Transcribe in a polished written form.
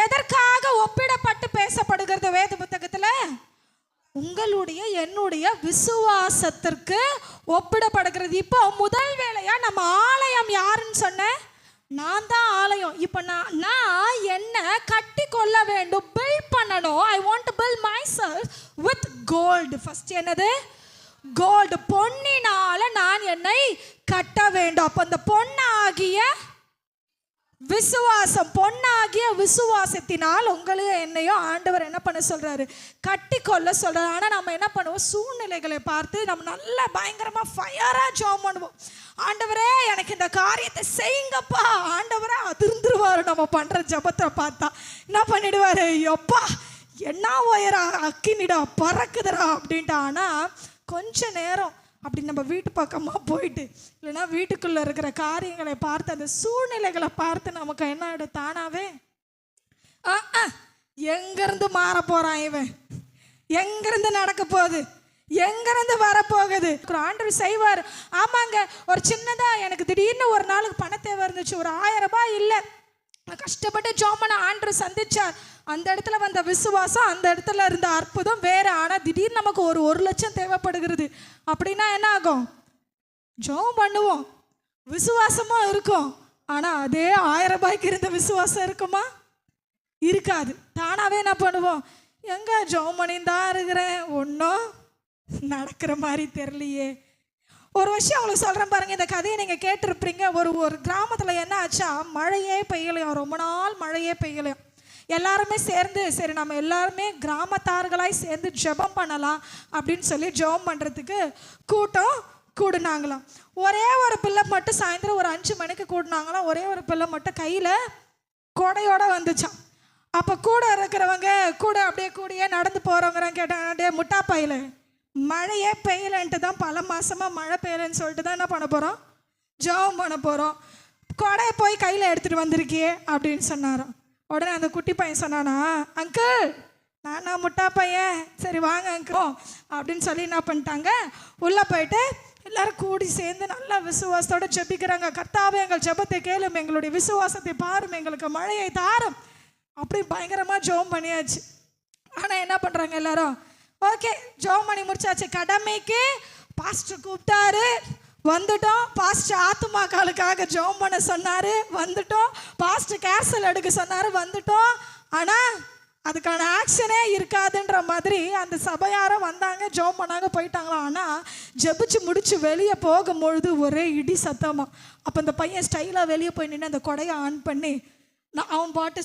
எதற்காக ஒப்பிடப்பட்டு பேசப்படுகிறது வேத புத்தகத்துல? உங்களுடைய என்னுடைய விசுவாசத்திற்கு ஒப்பிடப்படுகிறது. இப்போ முதல் வேளையா நம்ம ஆலயம் யாருன்னு சொன்னேன்? நான் தான் ஆலயம். இப்போ நான் என்ன கட்டி கொள்ள வேண்டும், பில்ட் பண்ணணும். I want to build myself with gold. First என்னது? கோல்டு. பொன்னினால நான் என்னை கட்ட வேண்டும். அப்போ அந்த பொன்னாகிய விசுவாசம், பொன்னாகிய விசுவாசத்தினால் உங்களையும் என்னையும் ஆண்டவர் என்ன பண்ண சொல்றாரு? கட்டி கொள்ள சொல்றாரு. ஆனா நம்ம என்ன பண்ணுவோம்? சூழ்நிலைகளை பார்த்து நம்ம நல்ல பயங்கரமா ஃபயரா ஜெபம் பண்ணுவோம். ஆண்டவரே எனக்கு இந்த காரியத்தை செய்யுங்கப்பா. ஆண்டவரே அதிர்ந்துருவாரு நம்ம பண்ற ஜெபத்தை பார்த்தா. என்ன பண்ணிடுவாரு? எப்பா என்ன உயரா அக்கினிடா பறக்குதுடா அப்படின்ட்டு. ஆனா கொஞ்ச நேரம் அப்படி நம்ம வீட்டு பக்கமாக போயிட்டு இல்லைன்னா வீட்டுக்குள்ளே இருக்கிற காரியங்களை பார்த்து அந்த சூழ்நிலைகளை பார்த்து நமக்கு என்ன ஆகிடும்? தானாவே எங்கேருந்து மாற போகிறான் இவன், எங்கேருந்து நடக்க போகுது, எங்கேருந்து வரப்போகுது. ஆண்டவர் செய்வார். ஆமாங்க, ஒரு சின்னதாக எனக்கு திடீர்னு ஒரு நாளுக்கு பண தேவை இருந்துச்சு. ஒரு 1000 ரூபாய் இல்லை. கஷ்டப்பட்டு ஜோமனை ஆண்டவர் சந்திச்சார். அந்த இடத்துல வந்த விசுவாசம், அந்த இடத்துல இருந்த அற்புதம் வேற. ஆனால் திடீர்னு நமக்கு ஒரு 1 லட்சம் தேவைப்படுகிறது அப்படின்னா என்ன ஆகும்? ஜோம் பண்ணுவோம், விசுவாசமாக இருக்கும். ஆனால் அதே 1000 ரூபாய்க்கு இருந்த விசுவாசம் இருக்குமா? இருக்காது. தானாகவே என்ன பண்ணுவோம்? எங்கே ஜோம் பண்ணிதான் இருக்கிறேன், ஒன்றும் நடக்கிற மாதிரி தெரியலையே. ஒரு விஷயம் உங்களுக்கு சொல்கிறேன் பாருங்க. இந்த கதையை நீங்கள் கேட்டிருப்பீங்க. ஒரு கிராமத்தில் என்ன ஆச்சா, மழையே பெய்யலையும், ரொம்ப நாள் மழையே பெய்யலையும். எல்லாருமே சேர்ந்து சரி நம்ம எல்லாருமே கிராமத்தார்களாய் சேர்ந்து ஜெபம் பண்ணலாம் அப்படின்னு சொல்லி ஜெபம் பண்ணுறதுக்கு கூட்டம் கூடுனாங்களாம். ஒரே ஒரு பிள்ளை மட்டும் சாயந்தரம் ஒரு 5 மணிக்கு கூடினாங்களாம். ஒரே ஒரு பிள்ளை மட்டும் கையில் கொடையோட வந்துச்சான். அப்போ கூட இருக்கிறவங்க கூட அப்படியே கூடியே நடந்து போகிறவங்க கேட்டாங்க, டே முட்டாப்பையில் மழையே பெய்யலன்ட்டு தான், பல மாதமாக மழை பெய்யலன்னு சொல்லிட்டு தான் என்ன பண்ண போகிறோம்? ஜெபம் பண்ண போகிறோம். கொடையை போய் கையில் எடுத்துகிட்டு வந்திருக்கியே அப்படின்னு சொன்னாராம். உடனே அந்த குட்டி பையன் சொன்னானா, அங்கிள் நானா முட்டா பையன், சரி வாங்க அங்கிள் அப்படின்னு சொல்லி என்ன பண்ணிட்டாங்க, உள்ளே போயிட்டு எல்லாரும் கூடி சேர்ந்து நல்லா விசுவாசத்தோடு ஜெபிக்கிறாங்க. கர்த்தாவே எங்கள் ஜெபத்தை கேளும், எங்களுடைய விசுவாசத்தை பாரும், எங்களுக்கு மழையை தாரும். அப்படி பயங்கரமாக ஜெபம் பண்ணியாச்சு. ஆனால் என்ன பண்ணுறாங்க எல்லாரும்? ஓகே ஜெபம் பண்ணி முடிச்சாச்சு. கடமைக்கு பாஸ்டர் கூப்பிட்டாரு, வந்துட்டோம். பாஸ்டர் ஆத்துமாக்களுக்காக ஜெபம் பண்ண சொன்னார், வந்துட்டோம். பாஸ்டர் கேர்சல் எடுக்க சொன்னார், வந்துட்டோம். ஆனால் அதுக்கான ஆக்ஷனே இருக்காதுன்ற மாதிரி அந்த சபையாரும் வந்தாங்க, ஜெபம் பண்ணாங்க, போயிட்டாங்களாம். ஆனால் ஜெபிச்சு முடிச்சு வெளியே போகும்பொழுது ஒரே இடி சத்தமாக. அப்போ அந்த பையன் ஸ்டைலாக வெளியே போய் நின்று அந்த கொடையை ஆன் பண்ணி அவன் பாட்டு